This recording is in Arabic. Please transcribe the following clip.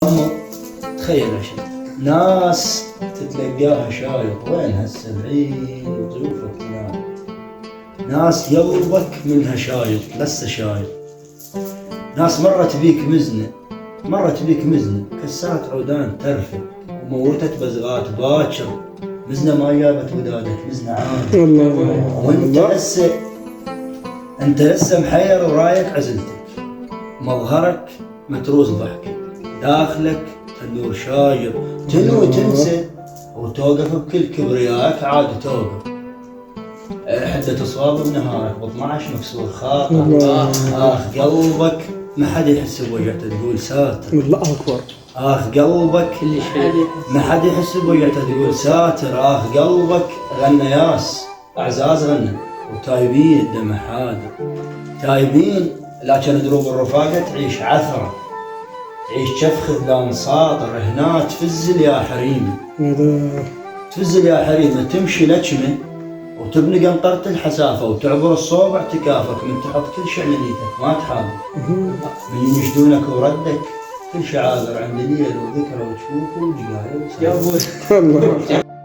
تخيل شيء ناس تتلقاها شايط، وين هسه بعيد ضيوفك هناك، ناس يوبك منها شايط لسه شايط، ناس مرت بيك مزنة كسات عودان ترفق وموتت بزغات باكر، مزنة ما جابت ودادك مزنة عادي وانت لسه محير ورايك عزلتك، مظهرك متروس ضحكك، داخلك تندور شايب، تنوي تنسى وتوقف بكل كبريائك عاد توقف، حدة صواب بنهارك ب12 مكسور خاطر، قلبك ما حد يحس بوجعته تقول ساتر، الله اكبر، قلبك ما حد يحس بوجعته تقول ساتر، قلبك غنى ياس اعزاز غنى وتايبين الدمع حاضر، تايبين لكن دروب الرفاقة تعيش عثرة، تعيش شفخ لا ساطر، هنا تفزل يا حريمي تفزل يا حريمي، تمشي لجمة وتبني قنطرة الحسافة وتعبر الصوبع تكافك من تحط كل شيء لنيتك ما تحاول، من ينشدونك وردك كل شعاذر عند ليل وذكرى وتشوفه وجقايل.